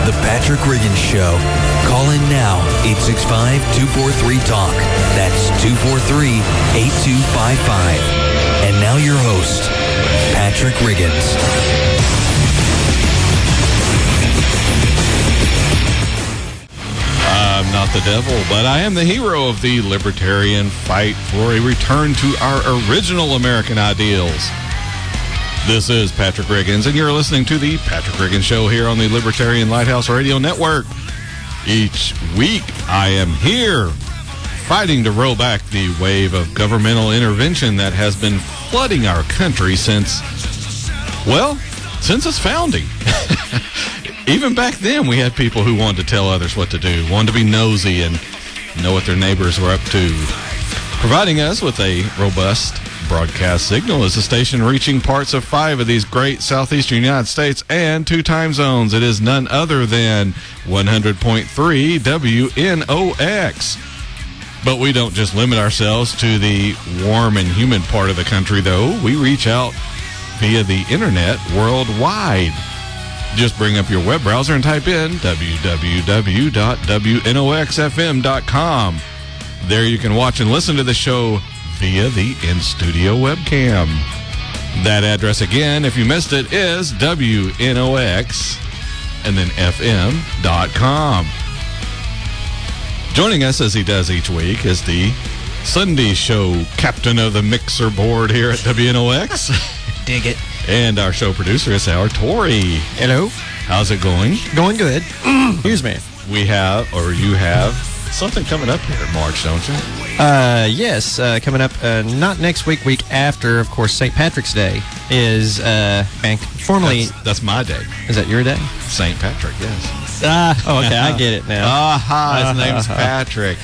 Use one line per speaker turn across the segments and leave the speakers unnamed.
The Patrick Riggins Show. Call in now, 865-243-TALK. That's 243-8255. And now your host, Patrick Riggins.
I'm not the devil, but I am the hero of the libertarian fight for a return to our original American ideals. This is Patrick Riggins, and you're listening to the Patrick Riggins Show here on the Libertarian Lighthouse Radio Network. Each week, I am here fighting to roll back the wave of governmental intervention that has been flooding our country since its founding. Even back then, we had people who wanted to tell others what to do, wanted to be nosy and know what their neighbors were up to. Providing us with a robust broadcast signal is a station reaching parts of 5 of these great southeastern United States and 2 time zones. It is none other than 100.3 WNOX. But we don't just limit ourselves to the warm and humid part of the country, though. We reach out via the internet worldwide. Just bring up your web browser and type in www.wnoxfm.com. There you can watch and listen to the show via the in-studio webcam. That address again, if you missed it, is WNOX and then FM.com. Joining us as he does each week is the Sunday show captain of the mixer board here at WNOX.
Dig it.
And our show producer is our Tori.
Hello.
How's it going?
Going good. Excuse me.
You have something coming up here in March, don't you?
Yes, coming up, not next week after, of course, St. Patrick's Day is formally...
That's my day.
Is that your day?
St. Patrick, yes.
Okay, I get it now.
His name's Patrick.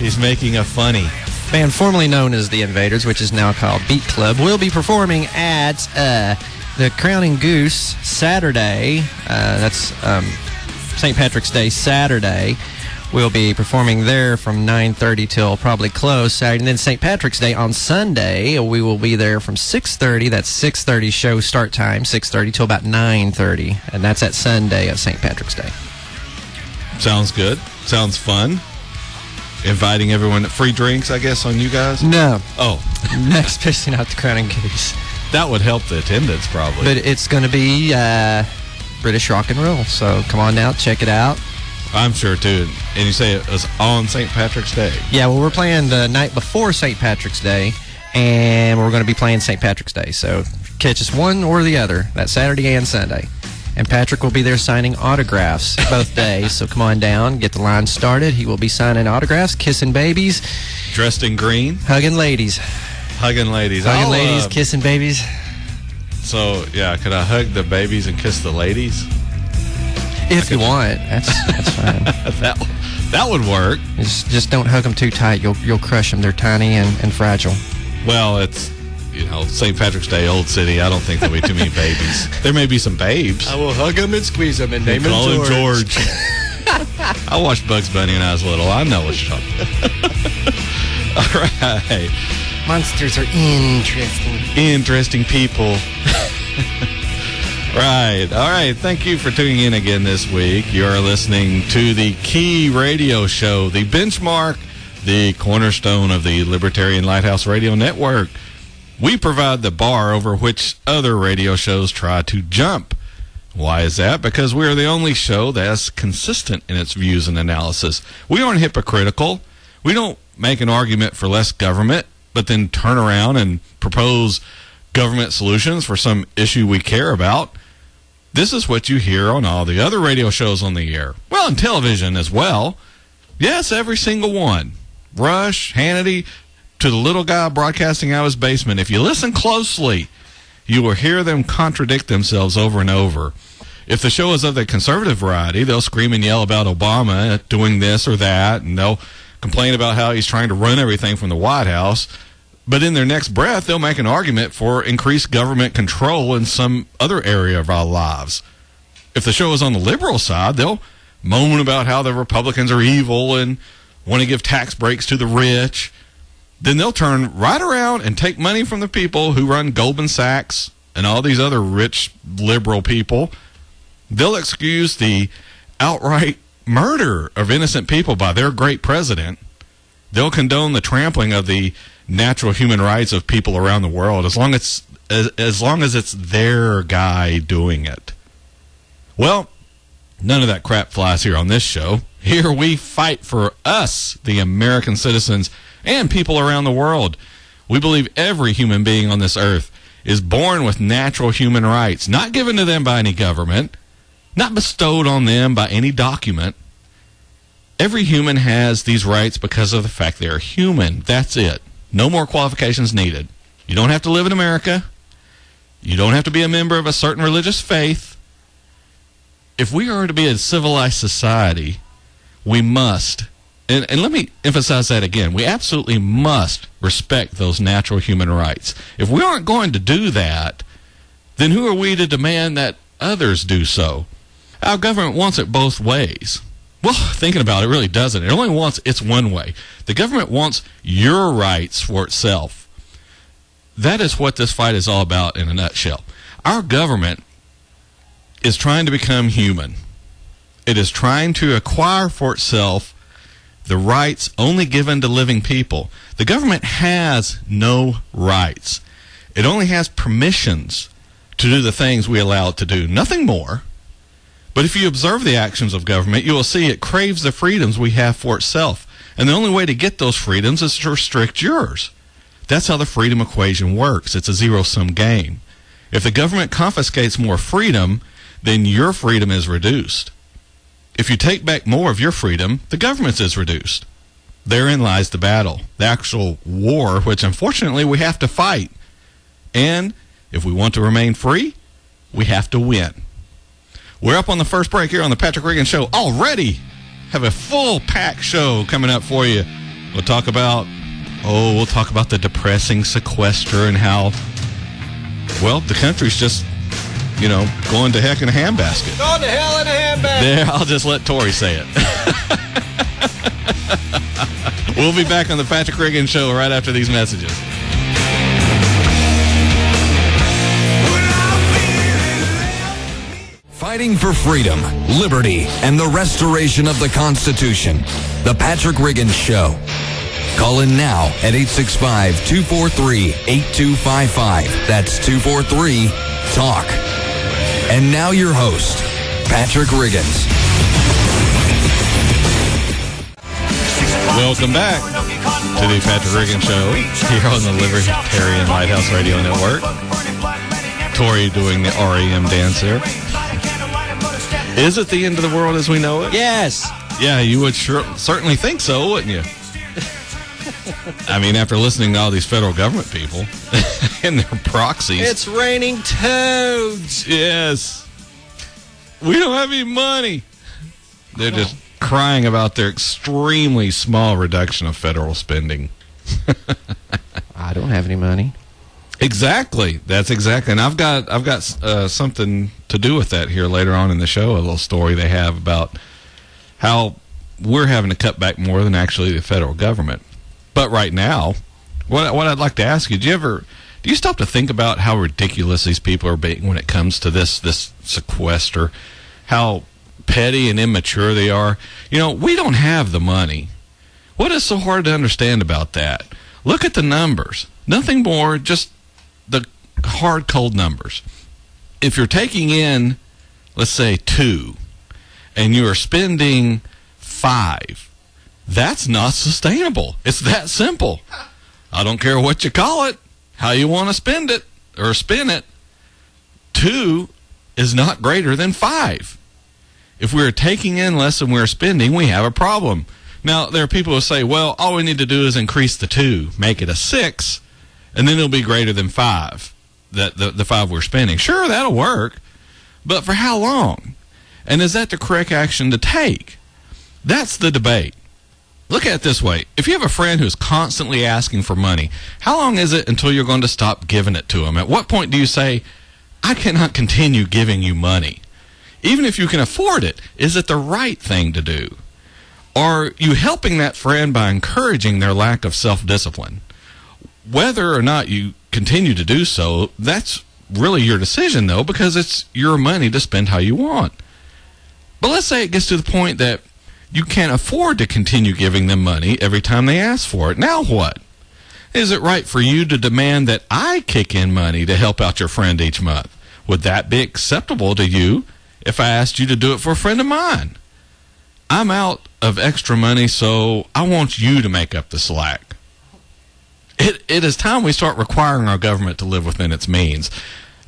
He's making a funny.
Band formerly known as The Invaders, which is now called Beat Club, will be performing at the Crowning Goose Saturday. That's St. Patrick's Day Saturday. We'll be performing there from 9:30 till probably close Saturday. And then St. Patrick's Day on Sunday, we will be there from 6:30. That's 6:30 show start time, 6:30 till about 9:30. And that's at Sunday of St. Patrick's Day.
Sounds good. Sounds fun. Inviting everyone, free drinks, I guess, on you guys?
No.
Oh.
Especially not the Crowning Goose.
That would help the attendance, probably.
But it's going to be British rock and roll. So come on out, check it out.
I'm sure, too. And you say it was on St. Patrick's Day?
Yeah, well, we're playing the night before St. Patrick's Day, and we're going to be playing St. Patrick's Day. So catch us one or the other, that Saturday and Sunday. And Patrick will be there signing autographs both days. So come on down, get the line started. He will be signing autographs, kissing babies.
Dressed in green?
Hugging ladies.
Hugging ladies.
Hugging ladies, kissing babies.
So, yeah, could I hug the babies and kiss the ladies?
If you want, that's fine.
that would work.
Just don't hug them too tight. You'll crush them. They're tiny and fragile.
Well, it's St. Patrick's Day, Old City. I don't think there'll be too many babies. There may be some babes.
I will hug them and squeeze them and name
call
him
George. I watched Bugs Bunny when I was little. I know what you're talking about. All right.
Monsters are interesting.
Interesting people. Right. All right. Thank you for tuning in again this week. You're listening to the Key Radio Show, the benchmark, the cornerstone of the Libertarian Lighthouse Radio Network. We provide the bar over which other radio shows try to jump. Why is that? Because we are the only show that's consistent in its views and analysis. We aren't hypocritical. We don't make an argument for less government, but then turn around and propose government solutions for some issue we care about. This is what you hear on all the other radio shows on the air. Well, and television as well. Yes, every single one. Rush, Hannity, to the little guy broadcasting out of his basement. If you listen closely, you will hear them contradict themselves over and over. If the show is of the conservative variety, they'll scream and yell about Obama doing this or that, and they'll complain about how he's trying to run everything from the White House. But in their next breath, they'll make an argument for increased government control in some other area of our lives. If the show is on the liberal side, they'll moan about how the Republicans are evil and want to give tax breaks to the rich. Then they'll turn right around and take money from the people who run Goldman Sachs and all these other rich liberal people. They'll excuse the outright murder of innocent people by their great president. They'll condone the trampling of the natural human rights of people around the world as long as it's their guy doing it. Well, none of that crap flies here on this show. Here we fight for us, the American citizens, and people around the world. We believe every human being on this earth is born with natural human rights, not given to them by any government, not bestowed on them by any document. Every human has these rights because of the fact they are human. That's it. No more qualifications needed. You don't have to live in America. You don't have to be a member of a certain religious faith. If we are to be a civilized society, we must, and let me emphasize that again, we absolutely must respect those natural human rights. If we aren't going to do that, then who are we to demand that others do so? Our government wants it both ways. Well, thinking about it, really doesn't. It only wants it's one way. The government wants your rights for itself. That is what this fight is all about in a nutshell. Our government is trying to become human. It is trying to acquire for itself the rights only given to living people. The government has no rights. It only has permissions to do the things we allow it to do, nothing more. But if you observe the actions of government, you will see it craves the freedoms we have for itself. And the only way to get those freedoms is to restrict yours. That's how the freedom equation works. It's a zero-sum game. If the government confiscates more freedom, then your freedom is reduced. If you take back more of your freedom, the government's is reduced. Therein lies the battle, the actual war, which unfortunately we have to fight. And if we want to remain free, we have to win. We're up on the first break here on the Patrick Regan Show already. Have a full pack show coming up for you. We'll talk about the depressing sequester and how, well, the country's just, going to heck in a handbasket.
Going to hell in a handbasket.
There, I'll just let Tori say it. We'll be back on the Patrick Regan Show right after these messages.
Fighting for freedom, liberty, and the restoration of the Constitution. The Patrick Regan Show. Call in now at 865-243-8255. That's 243-TALK. And now your host, Patrick Riggins.
Welcome back to the Patrick Regan Show here on the Libertarian Lighthouse Radio Network. Tori doing the REM dance there. Is it the end of the world as we know it?
Yes.
Yeah, you would certainly think so, wouldn't you? I mean, after listening to all these federal government people and their proxies.
It's raining toads.
Yes. We don't have any money. They're just crying about their extremely small reduction of federal spending.
I don't have any money.
Exactly. That's exactly. And I've got something to do with that here later on in the show, a little story they have about how we're having to cut back more than actually the federal government. But right now, what I'd like to ask you, do you stop to think about how ridiculous these people are being when it comes to this sequester, how petty and immature they are? We don't have the money. What is so hard to understand about that? Look at the numbers. Nothing more, just the hard, cold numbers. If you're taking in, let's say, 2, and you are spending 5, that's not sustainable. It's that simple. I don't care what you call it, how you want to spend it or spin it. 2 is not greater than 5. If we're taking in less than we're spending, we have a problem. Now, there are people who say, well, all we need to do is increase the 2, make it a 6, and then it'll be greater than 5, the 5 we're spending. Sure, that'll work, but for how long? And is that the correct action to take? That's the debate. Look at it this way. If you have a friend who's constantly asking for money, how long is it until you're going to stop giving it to him? At what point do you say, I cannot continue giving you money? Even if you can afford it, is it the right thing to do? Are you helping that friend by encouraging their lack of self-discipline? Whether or not you continue to do so, that's really your decision, though, because it's your money to spend how you want. let's say it gets to the point that you can't afford to continue giving them money every time they ask for it. Now what? Is it right for you to demand that I kick in money to help out your friend each month? Would that be acceptable to you if I asked you to do it for a friend of mine? I'm out of extra money, so I want you to make up the slack. It is time we start requiring our government to live within its means,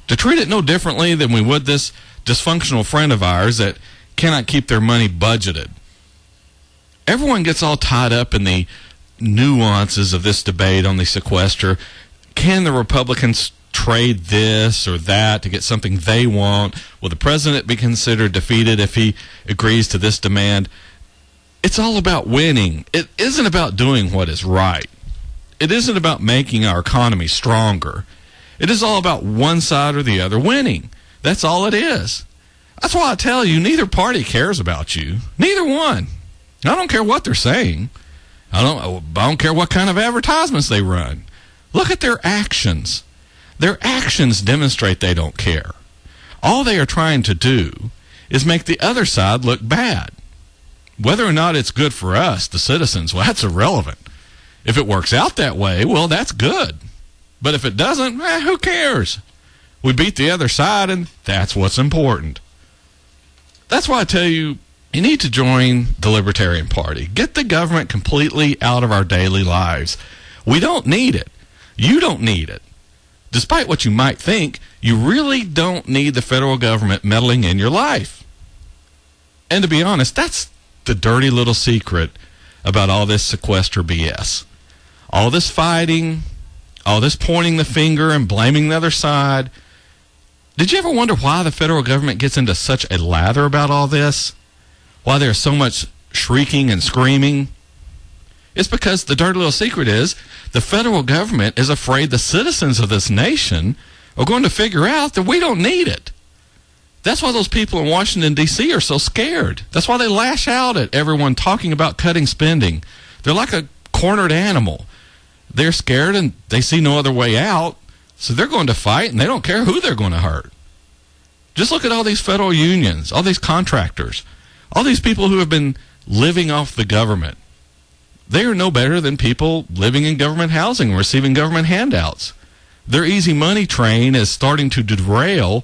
to treat it no differently than we would this dysfunctional friend of ours that cannot keep their money budgeted. Everyone gets all tied up in the nuances of this debate on the sequester. Can the Republicans trade this or that to get something they want? Will the president be considered defeated if he agrees to this demand? It's all about winning. It isn't about doing what is right. It isn't about making our economy stronger. It is all about one side or the other winning. That's all it is. That's why I tell you, neither party cares about you. Neither one. I don't care what they're saying. I don't care what kind of advertisements they run. Look at their actions. Their actions demonstrate they don't care. All they are trying to do is make the other side look bad. Whether or not it's good for us, the citizens, well, that's irrelevant. If it works out that way, well, that's good. But if it doesn't, who cares? We beat the other side, and that's what's important. That's why I tell you, you need to join the Libertarian Party. Get the government completely out of our daily lives. We don't need it. You don't need it. Despite what you might think, you really don't need the federal government meddling in your life. And to be honest, that's the dirty little secret about all this sequester BS. All this fighting, all this pointing the finger and blaming the other side. Did you ever wonder why the federal government gets into such a lather about all this? Why there's so much shrieking and screaming? It's because the dirty little secret is the federal government is afraid the citizens of this nation are going to figure out that we don't need it. That's why those people in Washington, D.C. are so scared. That's why they lash out at everyone talking about cutting spending. They're like a cornered animal. They're scared and they see no other way out, so they're going to fight and they don't care who they're going to hurt. Just look at all these federal unions, all these contractors, all these people who have been living off the government. They are no better than people living in government housing and receiving government handouts. Their easy money train is starting to derail,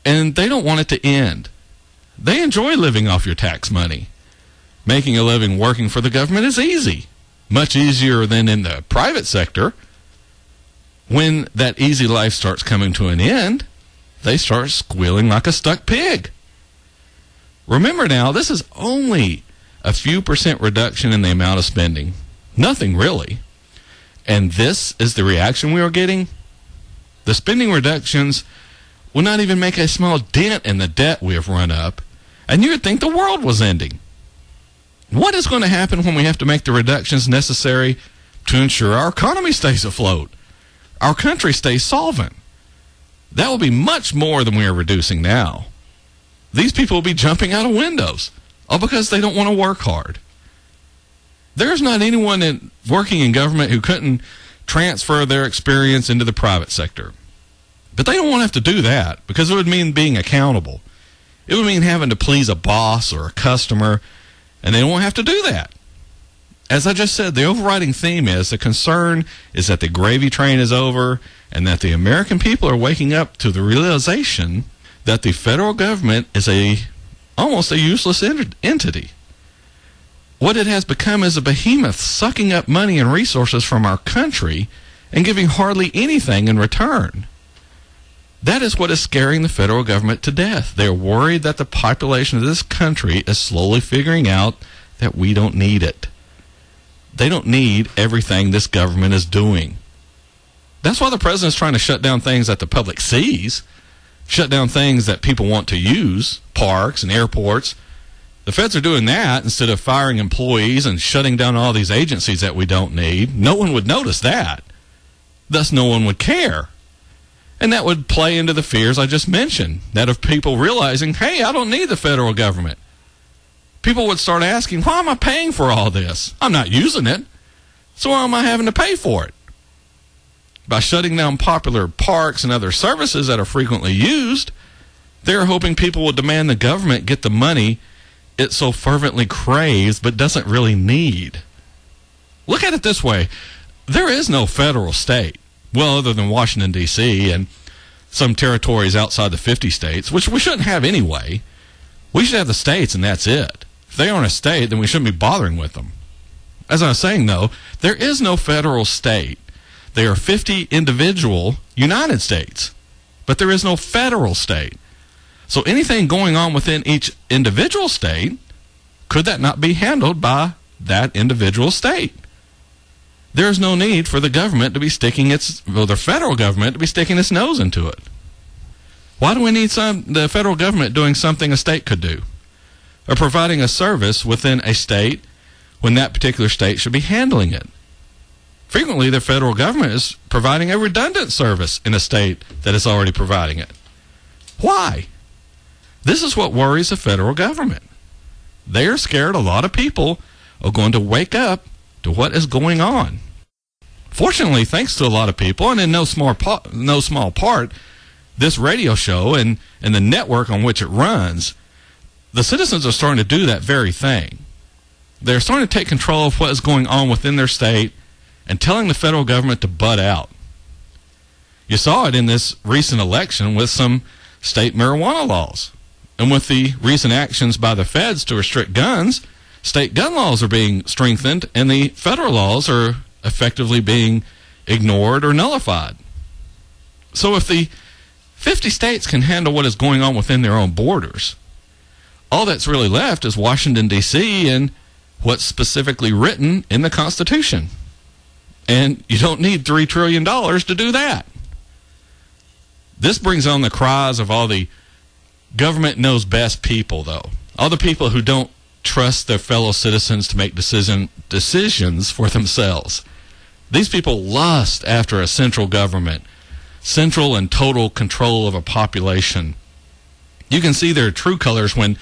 and they don't want it to end. They enjoy living off your tax money. Making a living working for the government is easy, much easier than in the private sector. When that easy life starts coming to an end, they start squealing like a stuck pig. Remember now, this is only a few % reduction in the amount of spending. Nothing really. And this is the reaction we are getting. The spending reductions will not even make a small dent in the debt we have run up, and you would think the world was ending. What is going to happen when we have to make the reductions necessary to ensure our economy stays afloat, our country stays solvent? That will be much more than we are reducing now. These people will be jumping out of windows, all because they don't want to work hard. There's not anyone working in government who couldn't transfer their experience into the private sector. But they don't want to have to do that because it would mean being accountable. It would mean having to please a boss or a customer, and they don't want to have to do that. As I just said, the overriding theme is the concern is that the gravy train is over and that the American people are waking up to the realization that the federal government is almost a useless entity. What it has become is a behemoth sucking up money and resources from our country and giving hardly anything in return. That is what is scaring the federal government to death. They're worried that the population of this country is slowly figuring out that we don't need it. They don't need everything this government is doing. That's why the president's trying to shut down things that the public sees, shut down things that people want to use, parks and airports. The feds are doing that instead of firing employees and shutting down all these agencies that we don't need. No one would notice that. Thus, no one would care. And that would play into the fears I just mentioned, that of people realizing, hey, I don't need the federal government. People would start asking, why am I paying for all this? I'm not using it, so why am I having to pay for it? By shutting down popular parks and other services that are frequently used, they're hoping people will demand the government get the money it so fervently craves but doesn't really need. Look at it this way. There is no federal state, well, other than Washington, D.C., and some territories outside the 50 states, which we shouldn't have anyway. We should have the states, and that's it. If they aren't a state, then we shouldn't be bothering with them. As I was saying, though, there is no federal state. There are 50 individual United States, but there is no federal state. So anything going on within each individual state, could that not be handled by that individual state? There is no need for the government to be the federal government to be sticking its nose into it. Why do we need the federal government doing something a state could do, or providing a service within a state when that particular state should be handling it? Frequently, the federal government is providing a redundant service in a state that is already providing it. Why? This is what worries the federal government. They are scared a lot of people are going to wake up to what is going on. Fortunately, thanks to a lot of people, and in no small part, this radio show and the network on which it runs, the citizens are starting to do that very thing. They're starting to take control of what is going on within their state and telling the federal government to butt out. You saw it in this recent election with some state marijuana laws. And with the recent actions by the feds to restrict guns, state gun laws are being strengthened, and the federal laws are effectively being ignored or nullified. So if the 50 states can handle what is going on within their own borders, all that's really left is Washington, D.C., and what's specifically written in the Constitution. And you don't need $3 trillion to do that. This brings on the cries of all the government knows best people, though. All the people who don't trust their fellow citizens to make decisions for themselves. These people lust after a central government, central and total control of a population. You can see their true colors when,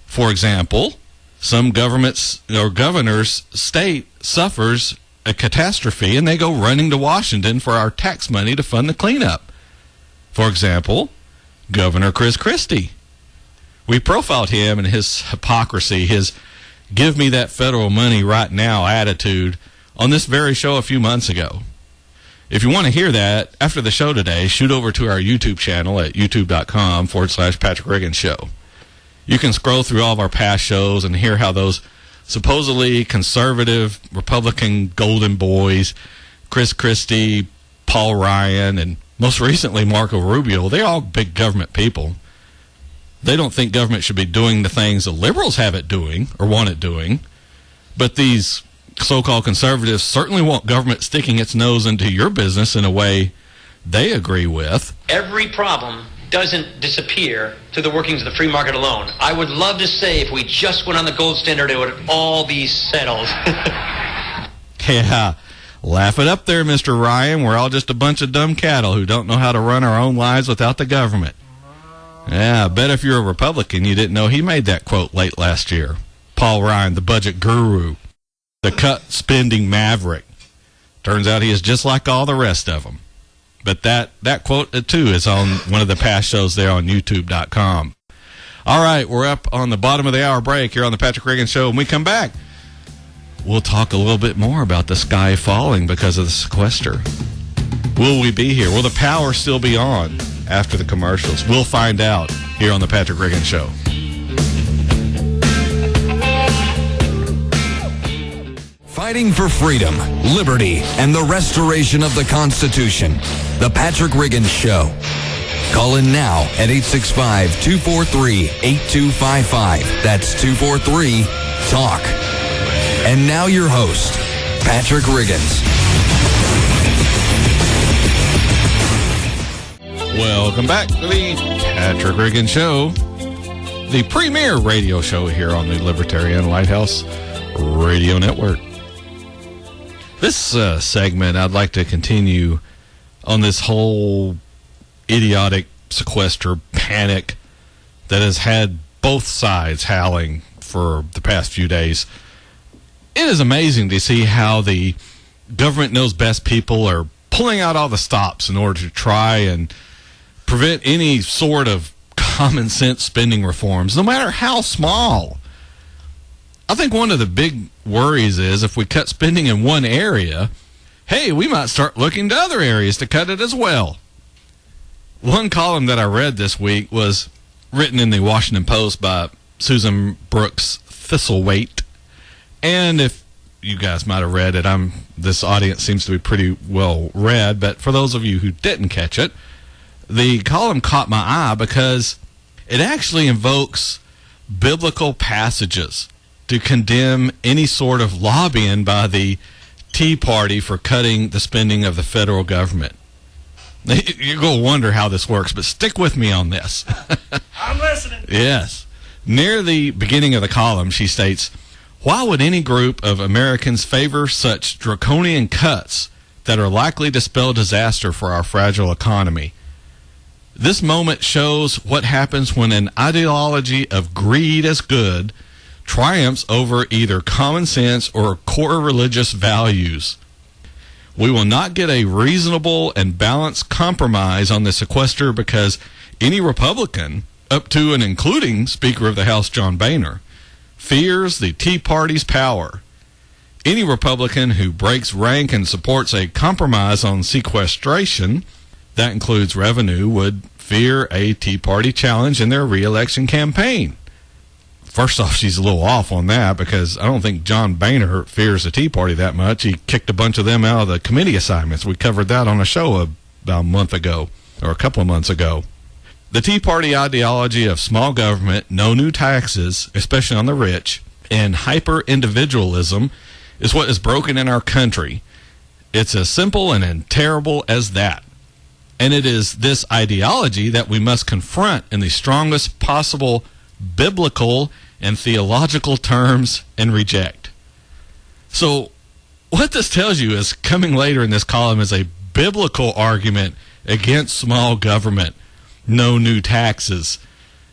for example, some governments or governor's state suffers a catastrophe and they go running to Washington for our tax money to fund the cleanup. For example, Governor Chris Christie. We profiled him and his hypocrisy, his give me that federal money right now attitude on this very show a few months ago. If you want to hear that after the show today, shoot over to our YouTube channel at youtube.com/Patrick Riggins Show. You can scroll through all of our past shows and hear how those supposedly conservative Republican golden boys, Chris Christie, Paul Ryan, and most recently Marco Rubio, they're all big government people. They don't think government should be doing the things the liberals have it doing or want it doing. But these so-called conservatives certainly want government sticking its nose into your business in a way they agree with.
Every problem doesn't disappear through the workings of the free market alone. I would love to say if we just went on the gold standard, it would all be settled.
Yeah, laugh it up there, Mr. Ryan. We're all just a bunch of dumb cattle who don't know how to run our own lives without the government. Yeah, I bet if you're a Republican, you didn't know he made that quote late last year. Paul Ryan, the budget guru, the cut-spending maverick. Turns out he is just like all the rest of them. But that quote, too, is on one of the past shows there on youtube.com. All right, we're up on the bottom of the hour break here on the Patrick Riggins Show. When we come back, we'll talk a little bit more about the sky falling because of the sequester. Will we be here? Will the power still be on after the commercials? We'll find out here on the Patrick Riggins Show.
Fighting for freedom, liberty, and the restoration of the Constitution. The Patrick Riggins Show. Call in now at 865-243-8255. That's 243-TALK. And now your host, Patrick Riggins.
Welcome back to the Patrick Riggins Show, the premier radio show here on the Libertarian Lighthouse Radio Network. This segment, I'd like to continue on this whole idiotic sequester panic that has had both sides howling for the past few days. It is amazing to see how the government knows best people are pulling out all the stops in order to try and prevent any sort of common sense spending reforms, no matter how small. I think one of the big worries is if we cut spending in one area, hey, we might start looking to other areas to cut it as well. One column that I read this week was written in the Washington Post by Susan Brooks Thistlethwaite. And if you guys might have read it, this audience seems to be pretty well read, but for those of you who didn't catch it, the column caught my eye because it actually invokes biblical passages to condemn any sort of lobbying by the Tea Party for cutting the spending of the federal government. You're going to wonder how this works, but stick with me on this.
I'm listening.
Yes. Near the beginning of the column, she states, why would any group of Americans favor such draconian cuts that are likely to spell disaster for our fragile economy? This moment shows what happens when an ideology of greed as good triumphs over either common sense or core religious values. We will not get a reasonable and balanced compromise on the sequester because any Republican, up to and including Speaker of the House John Boehner, fears the Tea Party's power. Any Republican who breaks rank and supports a compromise on sequestration, that includes revenue, would fear a Tea Party challenge in their re-election campaign. First off, she's a little off on that because I don't think John Boehner fears the Tea Party that much. He kicked a bunch of them out of the committee assignments. We covered that on a show about a month ago, or a couple of months ago. The Tea Party ideology of small government, no new taxes, especially on the rich, and hyper-individualism is what is broken in our country. It's as simple and terrible as that. And it is this ideology that we must confront in the strongest possible biblical and theological terms and reject. So what this tells you is coming later in this column is a biblical argument against small government, no new taxes,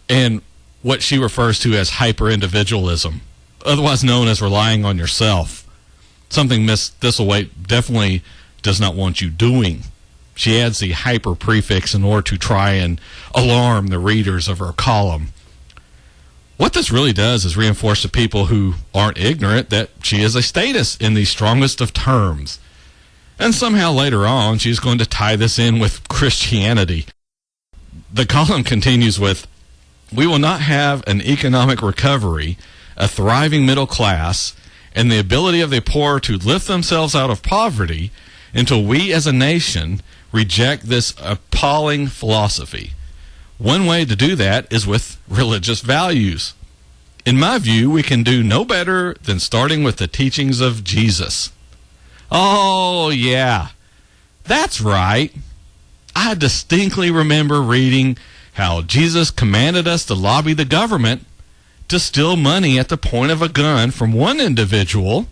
and what she refers to as hyper-individualism, otherwise known as relying on yourself, something Miss Thistlethwaite definitely does not want you doing. She adds the hyper prefix in order to try and alarm the readers of her column. What this really does is reinforce to people who aren't ignorant that she is a statist in the strongest of terms. And somehow later on, she's going to tie this in with Christianity. The column continues with, we will not have an economic recovery, a thriving middle class, and the ability of the poor to lift themselves out of poverty until we as a nation reject this appalling philosophy. One way to do that is with religious values. In my view, we can do no better than starting with the teachings of Jesus. Oh, yeah, that's right. I distinctly remember reading how Jesus commanded us to lobby the government to steal money at the point of a gun from one individual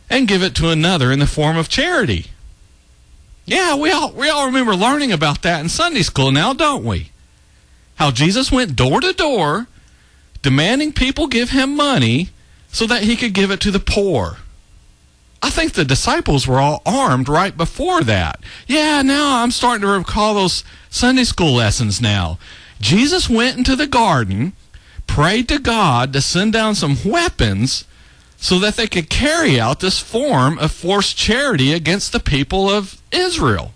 and give it to another in the form of charity. Yeah, we all remember learning about that in Sunday school now, don't we? How Jesus went door to door demanding people give him money so that he could give it to the poor. I think the disciples were all armed right before that. Yeah, now I'm starting to recall those Sunday school lessons now. Jesus went into the garden, prayed to God to send down some weapons so that they could carry out this form of forced charity against the people of Israel.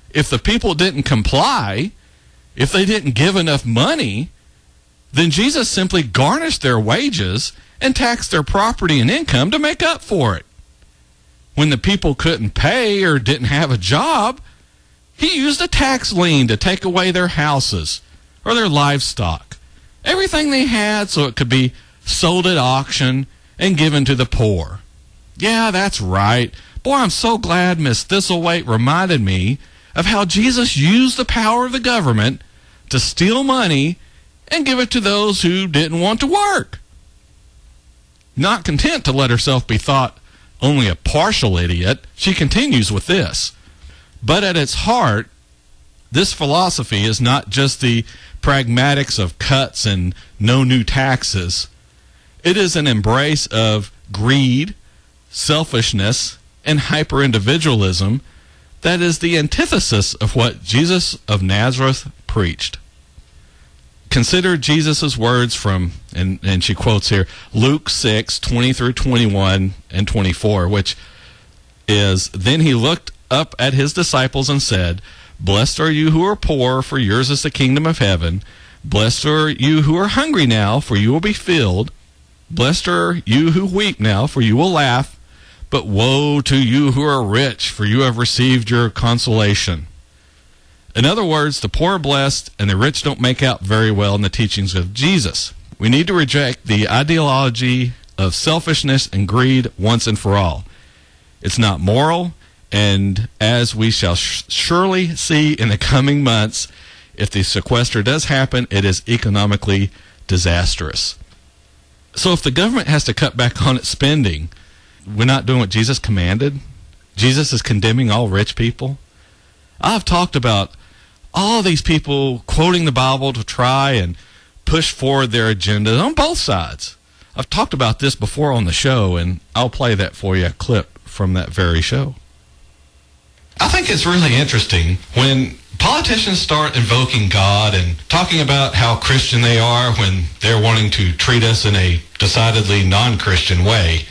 If the people didn't comply, if they didn't give enough money, then Jesus simply garnished their wages and taxed their property and income to make up for it. When the people couldn't pay or didn't have a job, he used a tax lien to take away their houses or their livestock, everything they had, so it could be sold at auction and given to the poor. Yeah, that's right. Boy, I'm so glad Miss Thistlethwaite reminded me of how Jesus used the power of the government to steal money and give it to those who didn't want to work. Not content to let herself be thought only a partial idiot, she continues with this. But at its heart, this philosophy is not just the pragmatics of cuts and no new taxes. It is an embrace of greed, selfishness, and hyper-individualism that is the antithesis of what Jesus of Nazareth preached. consider Jesus' words from, and she quotes here, Luke 6, 20 through 21 and 24, which is, "Then he looked up at his disciples and said, 'Blessed are you who are poor, for yours is the kingdom of heaven. Blessed are you who are hungry now, for you will be filled. Blessed are you who weep now, for you will laugh. But woe to you who are rich, for you have received your consolation.'" In other words, the poor are blessed, and the rich don't make out very well in the teachings of Jesus. We need to reject the ideology of selfishness and greed once and for all. It's not moral, and as we shall surely see in the coming months, if the sequester does happen, it is economically disastrous. So if the government has to cut back on its spending, we're not doing what Jesus commanded. Jesus is condemning all rich people. I've talked about all these people quoting the Bible to try and push forward their agendas on both sides. I've talked about this before on the show, and I'll play that for you, a clip from that very show. I think it's really interesting when politicians start invoking God and talking about how Christian they are when they're wanting to treat us in a decidedly non-Christian way.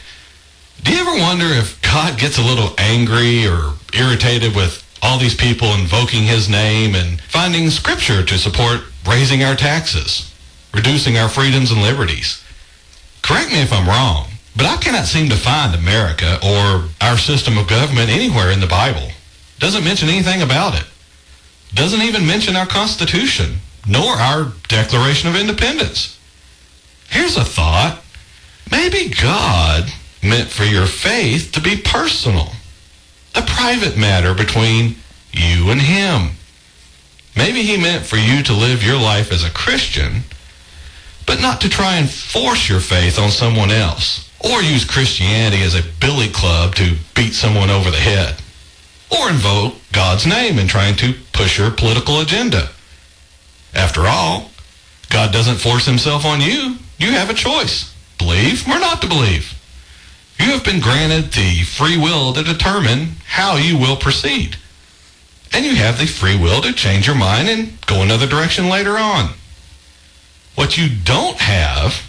Do you ever wonder if God gets a little angry or irritated with all these people invoking his name and finding scripture to support raising our taxes, reducing our freedoms and liberties? Correct me if I'm wrong, but I cannot seem to find America or our system of government anywhere in the Bible. Doesn't mention anything about it. Doesn't even mention our Constitution, nor our Declaration of Independence. Here's a thought. Maybe God meant for your faith to be personal, a private matter between you and him. Maybe he meant for you to live your life as a Christian, but not to try and force your faith on someone else, or use Christianity as a billy club to beat someone over the head, or invoke God's name in trying to push your political agenda. After all, God doesn't force himself on you. You have a choice, believe or not to believe. You have been granted the free will to determine how you will proceed. And you have the free will to change your mind and go another direction later on. What you don't have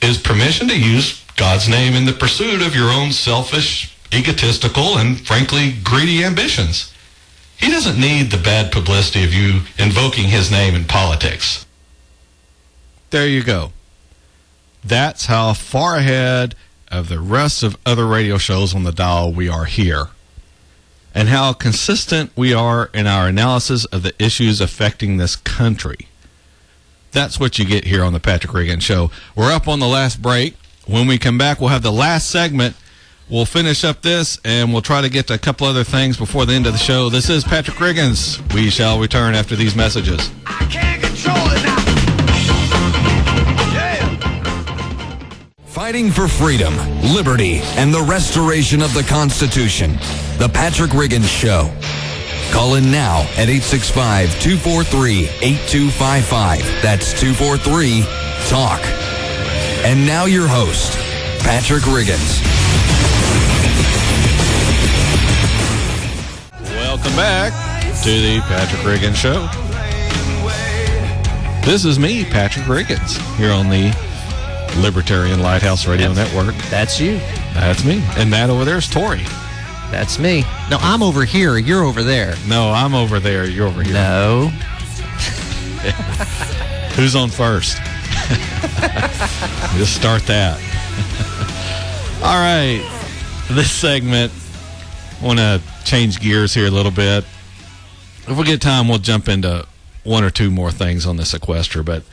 is permission to use God's name in the pursuit of your own selfish, egotistical, and frankly greedy ambitions. He doesn't need the bad publicity of you invoking his name in politics. There you go. That's how far ahead of the rest of other radio shows on the dial we are here, and how consistent we are in our analysis of the issues affecting this country. That's what you get here on the Patrick Regan Show. We're up on the last break. When we come back, we'll have the last segment. We'll finish up this, and we'll try to get to a couple other things before the end of the show. This is Patrick Riggins. We shall return after these messages.
I can't control it now.
Fighting for freedom, liberty, and the restoration of the Constitution. The Patrick Riggins Show. Call in now at 865-243-8255. That's 243-TALK. And now your host, Patrick Riggins.
Welcome back to the Patrick Riggins Show. This is me, Patrick Riggins, here on the Libertarian Lighthouse Radio Network.
That's you.
That's me. And that over there is Tori.
That's me. No, I'm over here. You're over there.
No, I'm over there. You're over here.
No.
Who's on first? Just start that. All right. This segment, I want to change gears here a little bit. If we get time, we'll jump into one or two more things on the sequester, but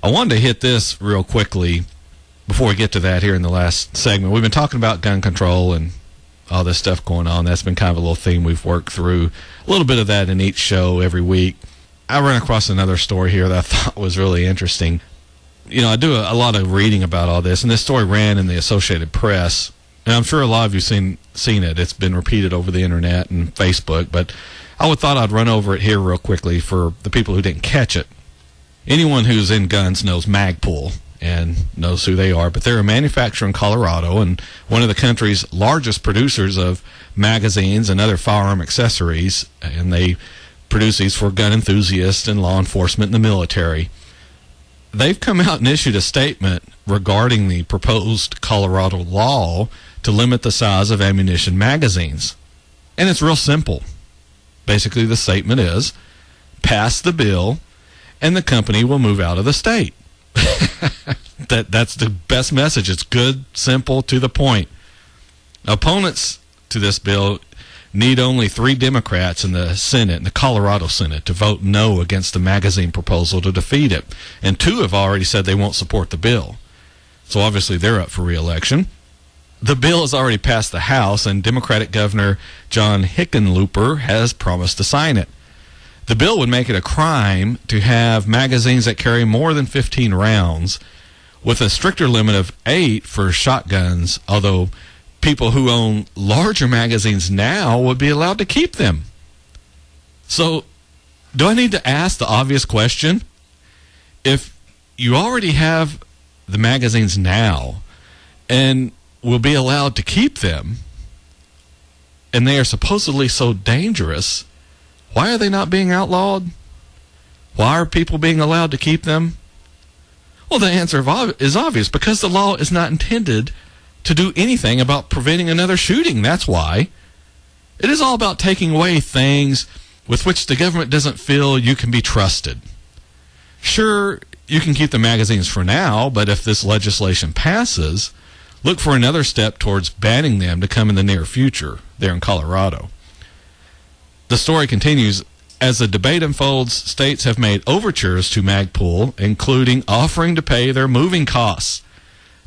I wanted to hit this real quickly before we get to that here in the last segment. We've been talking about gun control and all this stuff going on. That's been kind of a little theme we've worked through. A little bit of that in each show every week. I ran across another story here that I thought was really interesting. You know, I do a lot of reading about all this, and this story ran in the Associated Press. And I'm sure a lot of you seen it. It's been repeated over the internet and Facebook, but I thought I'd run over it here real quickly for the people who didn't catch it. Anyone who's in guns knows Magpul and knows who they are, but they're a manufacturer in Colorado and one of the country's largest producers of magazines and other firearm accessories, and they produce these for gun enthusiasts and law enforcement and the military. they've come out and issued a statement regarding the proposed Colorado law to limit the size of ammunition magazines. And it's real simple. Basically, the statement is, pass the bill, and the company will move out of the state. That's the best message. It's good, simple, to the point. Opponents to this bill need only 3 Democrats in the Senate, in the Colorado Senate, to vote no against the magazine proposal to defeat it. And 2 have already said they won't support the bill. So obviously they're up for re-election. The bill has already passed the House, and Democratic Governor John Hickenlooper has promised to sign it. The bill would make it a crime to have magazines that carry more than 15 rounds, with a stricter limit of 8 for shotguns, although people who own larger magazines now would be allowed to keep them. So, do I need to ask the obvious question? If you already have the magazines now and will be allowed to keep them, and they are supposedly so dangerous, why are they not being outlawed? Why are people being allowed to keep them? Well, the answer is obvious, because the law is not intended to do anything about preventing another shooting. That's why. It is all about taking away things with which the government doesn't feel you can be trusted. Sure, you can keep the magazines for now, but if this legislation passes, look for another step towards banning them to come in the near future there in Colorado. The story continues. As the debate unfolds, states have made overtures to Magpul, including offering to pay their moving costs.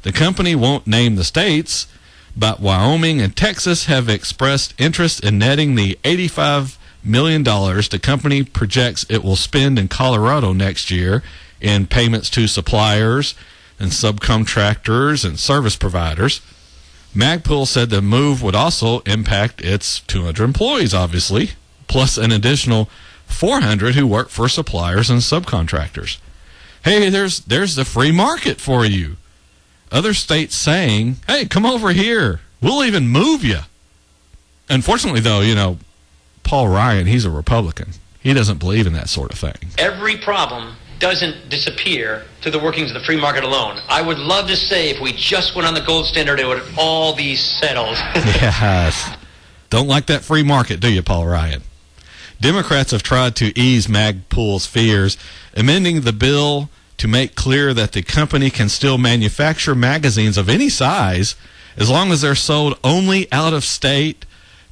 The company won't name the states, but Wyoming and Texas have expressed interest in netting the $85 million the company projects it will spend in Colorado next year in payments to suppliers and subcontractors and service providers. Magpul said the move would also impact its 200 employees, obviously, plus an additional 400 who work for suppliers and subcontractors. Hey, there's the free market for you. Other states saying, hey, come over here. We'll even move you. Unfortunately, though, Paul Ryan, he's a Republican. He doesn't believe in that sort of thing.
Every problem doesn't disappear through the workings of the free market alone. I would love to say if we just went on the gold standard, it would all be settled.
Yes. Don't like that free market, do you, Paul Ryan? Democrats have tried to ease Magpul's fears, amending the bill to make clear that the company can still manufacture magazines of any size as long as they're sold only out of state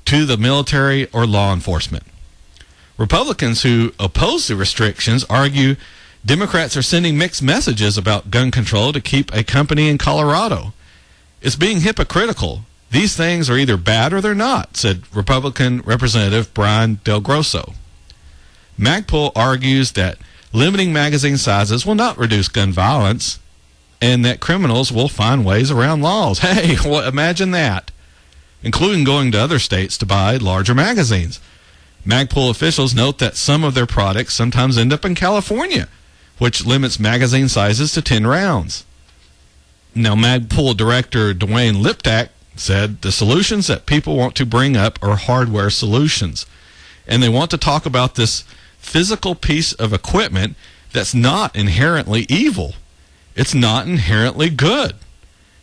to the military or law enforcement. Republicans who oppose the restrictions argue Democrats are sending mixed messages about gun control to keep a company in Colorado. It's being hypocritical. These things are either bad or they're not, said Republican Representative Brian Del Grosso. Magpul argues that limiting magazine sizes will not reduce gun violence and that criminals will find ways around laws. Hey, imagine that. Including going to other states to buy larger magazines. Magpul officials note that some of their products sometimes end up in California, which limits magazine sizes to 10 rounds. Now, Magpul director Dwayne Liptak said the solutions that people want to bring up are hardware solutions, and they want to talk about this physical piece of equipment that's not inherently evil. It's not inherently good.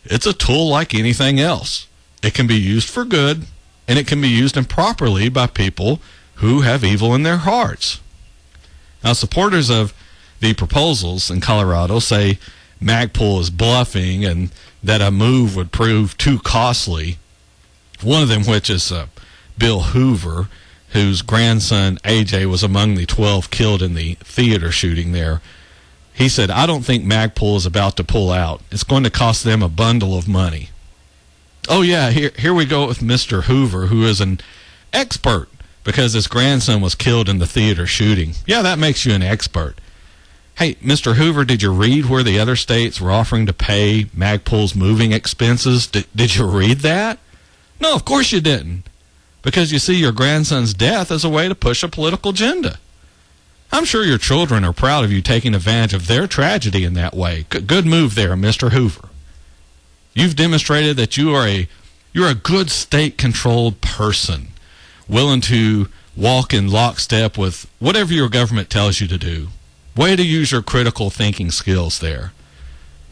It's a tool like anything else. It can be used for good, and it can be used improperly by people who have evil in their hearts. Now, supporters of the proposals in Colorado say Magpul is bluffing and that a move would prove too costly. One of them, which is Bill Hoover, whose grandson AJ was among the 12 killed in the theater shooting there. He said, I don't think Magpul is about to pull out. It's going to cost them a bundle of money. Oh, yeah, here we go with Mr. Hoover, who is an expert because his grandson was killed in the theater shooting. Yeah, that makes you an expert. Hey, Mr. Hoover, did you read where the other states were offering to pay Magpul's moving expenses? Did you read that? No, of course you didn't. Because you see your grandson's death as a way to push a political agenda. I'm sure your children are proud of you taking advantage of their tragedy in that way. Good move there, Mr. Hoover. You've demonstrated that you're a good state-controlled person, willing to walk in lockstep with whatever your government tells you to do. Way to use your critical thinking skills there.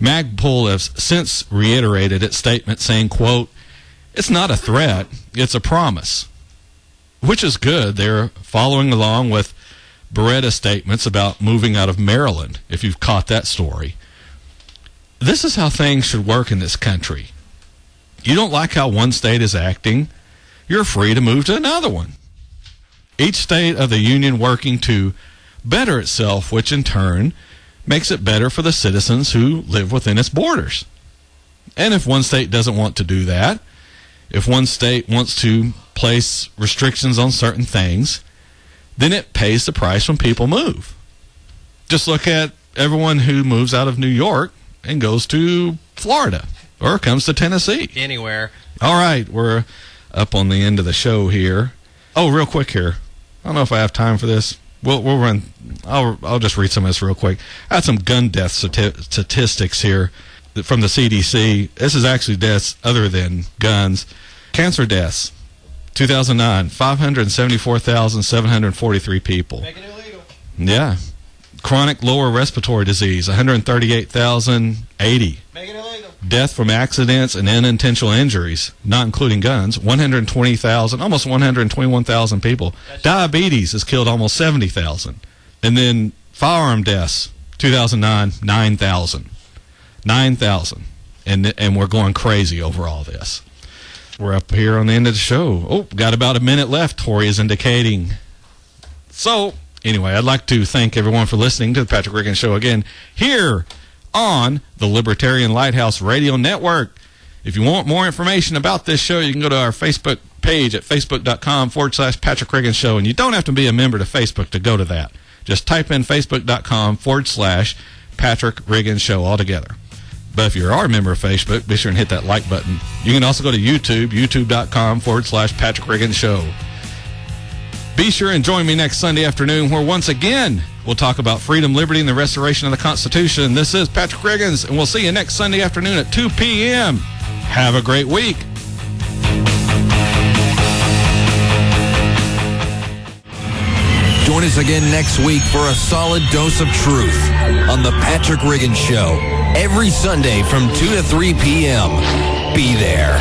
Magpul has since reiterated its statement saying, quote, "It's not a threat, it's a promise." Which is good. They're following along with Beretta's statements about moving out of Maryland, if you've caught that story. This is how things should work in this country. You don't like how one state is acting, you're free to move to another one. Each state of the union working to better itself, which in turn makes it better for the citizens who live within its borders. And if one state doesn't want to do that, if one state wants to place restrictions on certain things, then it pays the price when people move. Just look at everyone who moves out of New York and goes to Florida or comes to Tennessee.
Anywhere.
All right, we're up on the end of the show here. Oh, real quick here. I don't know if I have time for this. We'll run. I'll just read some of this real quick. I had some gun death statistics here from the CDC. This is actually deaths other than guns. Cancer deaths, 2009, 574,743 people.
Make it illegal.
Yeah. Chronic lower respiratory disease, 138,080.
Make it illegal.
Death from accidents and unintentional injuries, not including guns, 120,000, almost 121,000 people. Diabetes has killed almost 70,000. And then firearm deaths, 2009, 9,000. 9,000. And we're going crazy over all this. We're up here on the end of the show. Oh, got about a minute left, Tori is indicating. So, anyway, I'd like to thank everyone for listening to the Patrick Riggins Show again here on the Libertarian Lighthouse Radio Network. If you want more information about this show, you can go to our Facebook page at facebook.com/Patrick Riggins Show. And you don't have to be a member to Facebook to go to that. Just type in facebook.com/Patrick Riggins Show altogether. But if you are a member of Facebook, be sure and hit that like button. You can also go to YouTube, youtube.com/Patrick Riggins Show. Be sure and join me next Sunday afternoon where once again we'll talk about freedom, liberty, and the restoration of the Constitution. This is Patrick Riggins, and we'll see you next Sunday afternoon at 2 p.m. Have a great week.
Join us again next week for a solid dose of truth on the Patrick Riggins Show every Sunday from 2 to 3 p.m. Be there.